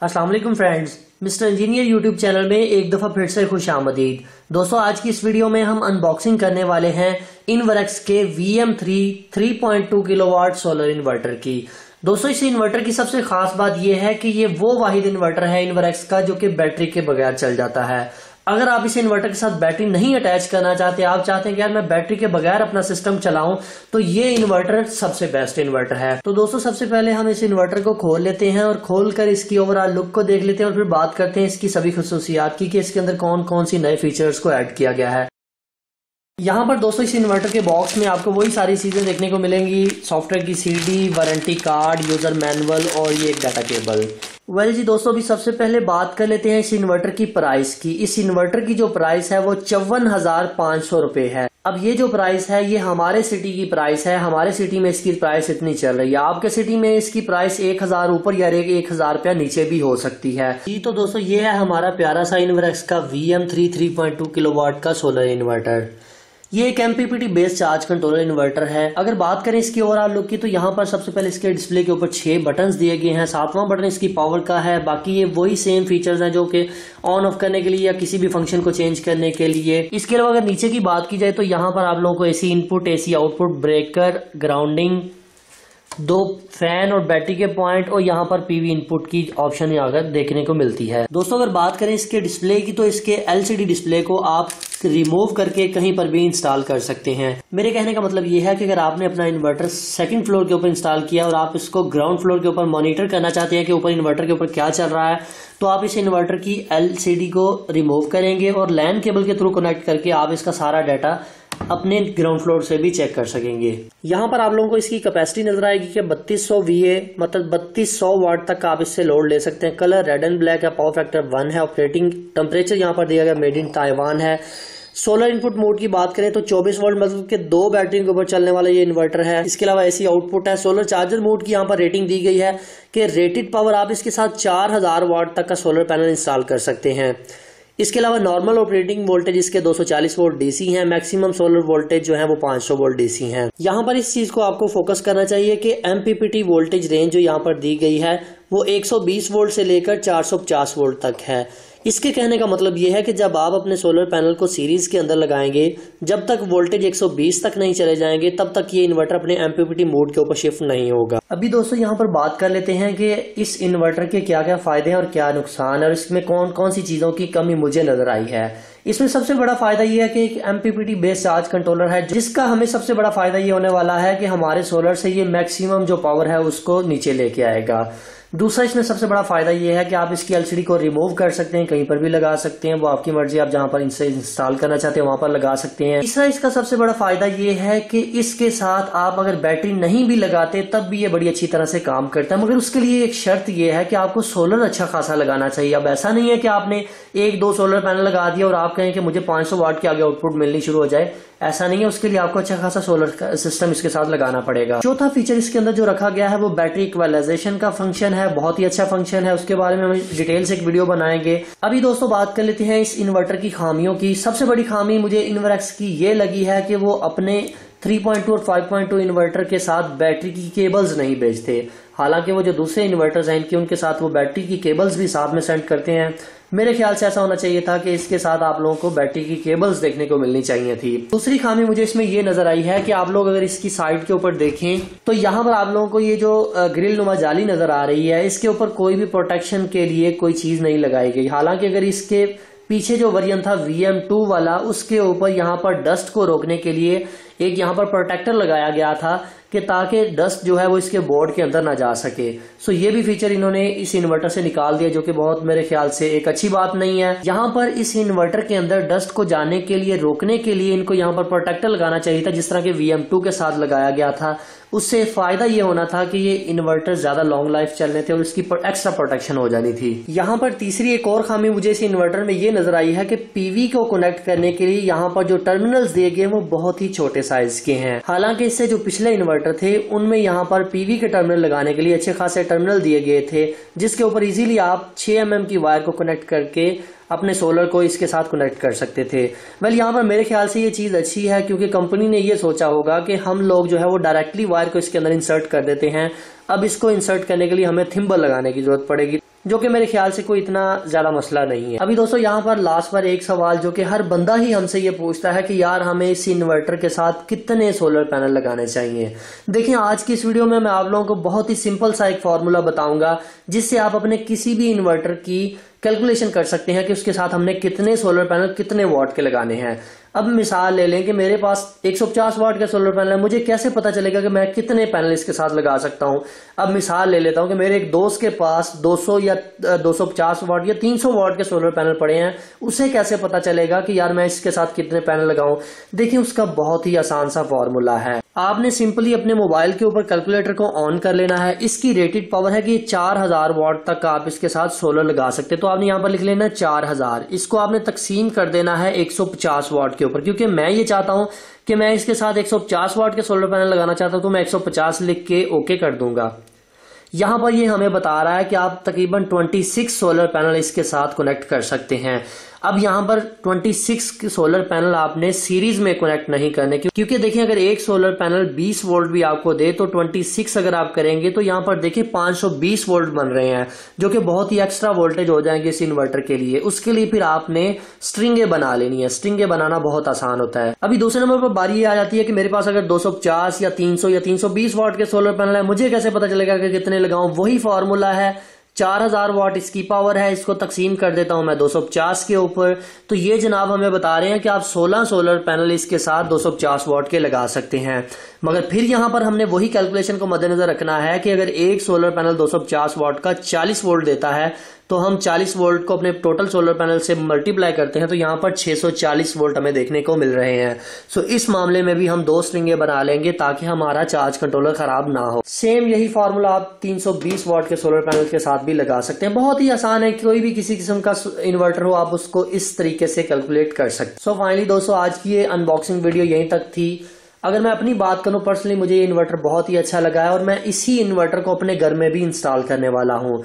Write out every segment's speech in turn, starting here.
अस्सलाम वालेकुम friends, mister engineer YouTube channel में एक दफ़ा फिर से खुश आमदीद। दोस्तों, आज की इस वीडियो में हम अनबॉक्सिंग करने वाले हैं इनवर्क्स के VM3 3.2 किलोवाट सोलर इन्वर्टर की। दोस्तों, इस इन्वर्टर की सबसे खास बात यह है कि ये वो वाहिद इन्वर्टर है इनवर्क्स का जो कि बैटरी के बगैर चल जाता है। अगर आप इस इन्वर्टर के साथ बैटरी नहीं अटैच करना चाहते, आप चाहते हैं कि यार मैं बैटरी के बगैर अपना सिस्टम चलाऊं, तो ये इन्वर्टर सबसे बेस्ट इन्वर्टर है। तो दोस्तों, सबसे पहले हम इस इन्वर्टर को खोल लेते हैं और खोलकर इसकी ओवरऑल लुक को देख लेते हैं और फिर बात करते हैं इसकी सभी खुसूसियात की कि इसके अंदर कौन कौन सी नए फीचर्स को ऐड किया गया है। यहाँ पर दोस्तों इस इन्वर्टर के बॉक्स में आपको वही सारी चीजें देखने को मिलेंगी, सॉफ्टवेयर की CD, warranty card, user manual और ये एक डाटा केबल। वेल जी दोस्तों, अभी सबसे पहले बात कर लेते हैं इस इन्वर्टर की प्राइस की। इस इन्वर्टर की जो प्राइस है वो 54,500 रुपए है। अब ये जो प्राइस है ये हमारे सिटी की प्राइस है, हमारे सिटी में इसकी प्राइस इतनी चल रही है। आपके सिटी में इसकी प्राइस 1,000 ऊपर या 1,000 रुपया नीचे भी हो सकती है जी। तो दोस्तों, ये है हमारा प्यारा सा इनवर्क्स का VM3 3.2 किलोवाट का सोलर इन्वर्टर। ये एक MPPT based charge controller inverter है। अगर बात करें इसकी ओवरऑल लुक की, तो यहाँ पर सबसे पहले इसके डिस्प्ले के ऊपर 6 बटन्स दिए गए हैं। 7वां बटन इसकी पावर का है। बाकी ये वही सेम फीचर्स हैं जो कि ऑन ऑफ करने के लिए या किसी भी फंक्शन को चेंज करने के लिए। इसके अलावा अगर नीचे की बात की जाए तो यहाँ पर आप लोगों को AC input, AC output, breaker, grounding, 2 fan और बैटरी के पॉइंट और यहाँ पर PV इनपुट की ऑप्शन यहाँ पर देखने को मिलती है। दोस्तों, अगर बात करें इसके डिस्प्ले की, तो इसके LCD डिस्प्ले को आप रिमूव करके कहीं पर भी इंस्टॉल कर सकते हैं। मेरे कहने का मतलब ये है कि अगर आपने अपना इन्वर्टर सेकंड फ्लोर के ऊपर इंस्टॉल किया और आप इसको ग्राउंड फ्लोर के ऊपर मॉनिटर करना चाहते हैं कि ऊपर इन्वर्टर के ऊपर क्या चल रहा है, तो आप इस इन्वर्टर की LCD को रिमूव करेंगे और लैन केबल के थ्रू कनेक्ट करके आप इसका सारा डाटा अपने ग्राउंड फ्लोर से भी चेक कर सकेंगे। यहाँ पर आप लोगों को इसकी कैपेसिटी नजर आएगी कि 3200 VA मतलब 3200 वाट तक आप इससे लोड ले सकते हैं। कलर रेड एंड ब्लैक है, पावर फैक्टर 1 है, ऑपरेटिंग टेम्परेचर यहाँ पर दिया गया मेड इन ताइवान है। सोलर इनपुट मोड की बात करें तो 24 वोल्ट मतलब के 2 बैटरी के ऊपर चलने वाला ये इन्वर्टर है। इसके अलावा AC आउटपुट है। सोलर चार्जर मोड की यहाँ पर रेटिंग दी गई है कि रेटेड पावर आप इसके साथ 4000 वाट तक का सोलर पैनल इंस्टॉल कर सकते हैं। इसके अलावा नॉर्मल ऑपरेटिंग वोल्टेज इसके 240 वोल्ट DC है। मैक्सिमम सोलर वोल्टेज जो है वो 500 वोल्ट DC है। यहाँ पर इस चीज को आपको फोकस करना चाहिए कि MPPT वोल्टेज रेंज जो यहाँ पर दी गई है वो 120 वोल्ट से लेकर 450 वोल्ट तक है। इसके कहने का मतलब यह है कि जब आप अपने सोलर पैनल को सीरीज के अंदर लगाएंगे, जब तक वोल्टेज 120 तक नहीं चले जाएंगे तब तक ये इन्वर्टर अपने MPPT मोड के ऊपर शिफ्ट नहीं होगा। अभी दोस्तों यहाँ पर बात कर लेते हैं कि इस इन्वर्टर के क्या क्या फायदे हैं और क्या नुकसान है और इसमें कौन कौन सी चीजों की कमी मुझे नजर आई है। इसमें सबसे बड़ा फायदा यह है कि एक MPPT बेस्ड चार्ज कंट्रोलर है, जिसका हमें सबसे बड़ा फायदा ये होने वाला है कि हमारे सोलर से ये मैक्सिमम जो पावर है उसको नीचे लेके आएगा। दूसरा इसमें सबसे बड़ा फायदा यह है कि आप इसकी LCD को रिमूव कर सकते हैं, कहीं पर भी लगा सकते हैं, वो आपकी मर्जी, आप जहां पर इसे इंस्टॉल करना चाहते हैं वहां पर लगा सकते हैं। तीसरा इसका सबसे बड़ा फायदा यह है कि इसके साथ आप अगर बैटरी नहीं भी लगाते तब भी ये बड़ी अच्छी तरह से काम करता है, मगर उसके लिए एक शर्त यह है कि आपको सोलर अच्छा खासा लगाना चाहिए। अब ऐसा नहीं है कि आपने 1-2 सोलर पैनल लगा दिया और आप कहें कि मुझे 500 वाट के आगे आउटपुट मिलनी शुरू हो जाए, ऐसा नहीं है। उसके लिए आपको अच्छा खासा सोलर सिस्टम इसके साथ लगाना पड़ेगा। चौथा फीचर इसके अंदर जो रखा गया है वो बैटरी इक्वलाइजेशन का फंक्शन है। बहुत ही अच्छा फंक्शन है, उसके बारे में हम डिटेल से एक वीडियो बनाएंगे। अभी दोस्तों बात कर लेते हैं इस इन्वर्टर की खामियों की। सबसे बड़ी खामी मुझे इनवर्क्स की ये लगी है कि वो अपने 3.2 और 5.2 इन्वर्टर के साथ बैटरी की केबल्स नहीं भेजते। हालांकि वो जो दूसरे इन्वर्टर्स हैं इनके उनके साथ वो बैटरी की केबल्स भी साथ में सेंड करते हैं। मेरे ख्याल से ऐसा होना चाहिए था कि इसके साथ आप लोगों को बैटरी की केबल्स देखने को मिलनी चाहिए थी। दूसरी खामी मुझे इसमें ये नजर आई है कि आप लोग अगर इसकी साइड के ऊपर देखें तो यहाँ पर आप लोगों को ये जो ग्रिल नुमा जाली नजर आ रही है, इसके ऊपर कोई भी प्रोटेक्शन के लिए कोई चीज नहीं लगाई गई। हालांकि अगर इसके पीछे जो वर्जन था VM2 वाला, उसके ऊपर यहाँ पर डस्ट को रोकने के लिए एक यहाँ पर प्रोटेक्टर लगाया गया था कि ताकि डस्ट जो है वो इसके बोर्ड के अंदर ना जा सके। सो ये भी फीचर इन्होंने इस इन्वर्टर से निकाल दिया, जो कि बहुत मेरे ख्याल से एक अच्छी बात नहीं है। यहाँ पर इस इन्वर्टर के अंदर डस्ट को जाने के लिए, रोकने के लिए इनको यहाँ पर प्रोटेक्टर लगाना चाहिए था, जिस तरह के VM2 के साथ लगाया गया था। उससे फायदा ये होना था कि ये इन्वर्टर ज्यादा लॉन्ग लाइफ चलने थे और इसकी एक्स्ट्रा प्रोटेक्शन हो जानी थी। यहाँ पर तीसरी एक और खामी मुझे इस इन्वर्टर में ये नजर आई है कि PV को कनेक्ट करने के लिए यहाँ पर जो टर्मिनल्स दिए गए वो बहुत ही छोटे साइज के हैं। हालांकि इससे जो पिछले इन्वर्टर थे उनमें यहाँ पर PV के टर्मिनल लगाने के लिए अच्छे खासे टर्मिनल दिए गए थे, जिसके ऊपर इजीली आप 6 mm की वायर को कनेक्ट करके अपने सोलर को इसके साथ कनेक्ट कर सकते थे। वेल यहाँ पर मेरे ख्याल से ये चीज अच्छी है, क्योंकि कंपनी ने ये सोचा होगा कि हम लोग जो है वो डायरेक्टली वायर को इसके अंदर इंसर्ट कर देते हैं, अब इसको इंसर्ट करने के लिए हमें थिम्बल लगाने की जरूरत पड़ेगी। जो कि मेरे ख्याल से कोई इतना ज्यादा मसला नहीं है। अभी दोस्तों यहाँ पर लास्ट पर एक सवाल जो कि हर बंदा ही हमसे ये पूछता है कि यार हमें इस इन्वर्टर के साथ कितने सोलर पैनल लगाने चाहिए। देखिए आज की इस वीडियो में मैं आप लोगों को बहुत ही सिंपल सा एक फॉर्मूला बताऊंगा जिससे आप अपने किसी भी इन्वर्टर की कैलकुलेशन कर सकते हैं कि उसके साथ हमने कितने सोलर पैनल कितने वॉट के लगाने हैं। अब मिसाल ले लें कि मेरे पास 150 वाट का सोलर पैनल है, मुझे कैसे पता चलेगा कि मैं कितने पैनल इसके साथ लगा सकता हूं। अब मिसाल ले लेता हूं कि मेरे एक दोस्त के पास 200 या 250 वाट या 300 वाट के सोलर पैनल पड़े हैं, उसे कैसे पता चलेगा कि यार मैं इसके साथ कितने पैनल लगाऊं। देखिए उसका बहुत ही आसान सा फॉर्मूला है। आपने सिंपली अपने मोबाइल के ऊपर कैलकुलेटर को ऑन कर लेना है। इसकी रेटेड पावर है कि 4000 वाट तक आप इसके साथ सोलर लगा सकते हैं। तो आपने यहाँ पर लिख लेना 4000, इसको आपने तकसीम कर देना है 150 वाट के ऊपर, क्योंकि मैं ये चाहता हूं कि मैं इसके साथ 150 वाट के सोलर पैनल लगाना चाहता हूं, तो मैं 150 लिख के ओके कर दूंगा। यहां पर ये हमें बता रहा है कि आप तकरीबन 26 सोलर पैनल इसके साथ कनेक्ट कर सकते हैं। अब यहां पर 26 सोलर पैनल आपने सीरीज में कनेक्ट नहीं करने, क्योंकि देखिए अगर एक सोलर पैनल 20 वोल्ट भी आपको दे तो 26 अगर आप करेंगे तो यहां पर देखिए 520 वोल्ट बन रहे हैं, जो कि बहुत ही एक्स्ट्रा वोल्टेज हो जाएंगे इस इन्वर्टर के लिए। उसके लिए फिर आपने स्ट्रिंगे बना लेनी है। स्ट्रिंगे बनाना बहुत आसान होता है। अभी दूसरे नंबर पर बारी ये आ जाती है कि मेरे पास अगर 250 या 300 या 320 वाट के सोलर पैनल है, मुझे कैसे पता चलेगा कि कितने लगाऊं। वही फॉर्मूला है, 4000 वाट इसकी पावर है, इसको तकसीम कर देता हूं मैं 250 के ऊपर। तो ये जनाब हमें बता रहे हैं कि आप 16 सोलर पैनल इसके साथ 250 वाट के लगा सकते हैं। मगर फिर यहां पर हमने वही कैलकुलेशन को मद्देनजर रखना है कि अगर एक सोलर पैनल 250 वाट का 40 वोल्ट देता है तो हम 40 वोल्ट को अपने टोटल सोलर पैनल से मल्टीप्लाई करते हैं तो यहां पर 640 वोल्ट हमें देखने को मिल रहे हैं। सो इस मामले में भी हम 2 स्ट्रिंगे बना लेंगे ताकि हमारा चार्ज कंट्रोलर खराब ना हो। सेम यही फॉर्मूला आप 320 वाट के सोलर पैनल के साथ भी लगा सकते हैं। बहुत ही आसान है, कोई भी किसी किस्म का इन्वर्टर हो आप उसको इस तरीके से कैलकुलेट कर सकते। सो फाइनली दोस्तों आज की ये अनबॉक्सिंग वीडियो यहीं तक थी। अगर मैं अपनी बात करूं पर्सनली मुझे ये इन्वर्टर बहुत ही अच्छा लगा है और मैं इसी इन्वर्टर को अपने घर में भी इंस्टॉल करने वाला हूं।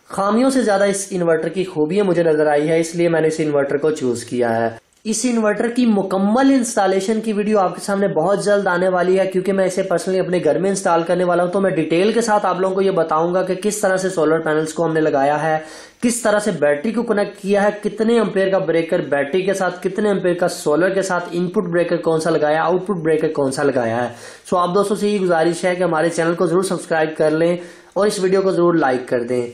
खामियों से ज्यादा इस इन्वर्टर की खूबियां मुझे नजर आई है, इसलिए मैंने इस इन्वर्टर को चूज किया है। इस इन्वर्टर की मुकम्मल इंस्टॉलेशन की वीडियो आपके सामने बहुत जल्द आने वाली है, क्योंकि मैं इसे पर्सनली अपने घर में इंस्टॉल करने वाला हूं। तो मैं डिटेल के साथ आप लोगों को ये बताऊंगा कि किस तरह से सोलर पैनल्स को हमने लगाया है, किस तरह से बैटरी को कनेक्ट किया है, कितने एम्पेयर का ब्रेकर बैटरी के साथ, कितने एम्पेयर का सोलर के साथ, इनपुट ब्रेकर कौन सा लगाया, आउटपुट ब्रेकर कौन सा लगाया है। सो आप दोस्तों से ये गुजारिश है कि हमारे चैनल को जरूर सब्सक्राइब कर लें और इस वीडियो को जरूर लाइक कर दें।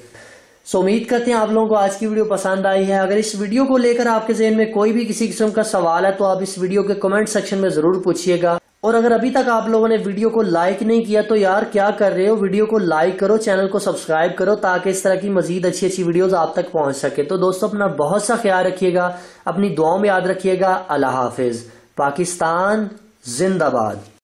सो उम्मीद करते हैं आप लोगों को आज की वीडियो पसंद आई है। अगर इस वीडियो को लेकर आपके ज़हन में कोई भी किसी किस्म का सवाल है तो आप इस वीडियो के कमेंट सेक्शन में जरूर पूछिएगा। और अगर अभी तक आप लोगों ने वीडियो को लाइक नहीं किया तो यार क्या कर रहे हो, वीडियो को लाइक करो, चैनल को सब्सक्राइब करो ताकि इस तरह की मजीद अच्छी अच्छी वीडियोस आप तक पहुंच सके। तो दोस्तों अपना बहुत सा ख्याल रखिएगा, अपनी दुआओं में याद रखिएगा। अल्लाह हाफिज। पाकिस्तान जिंदाबाद।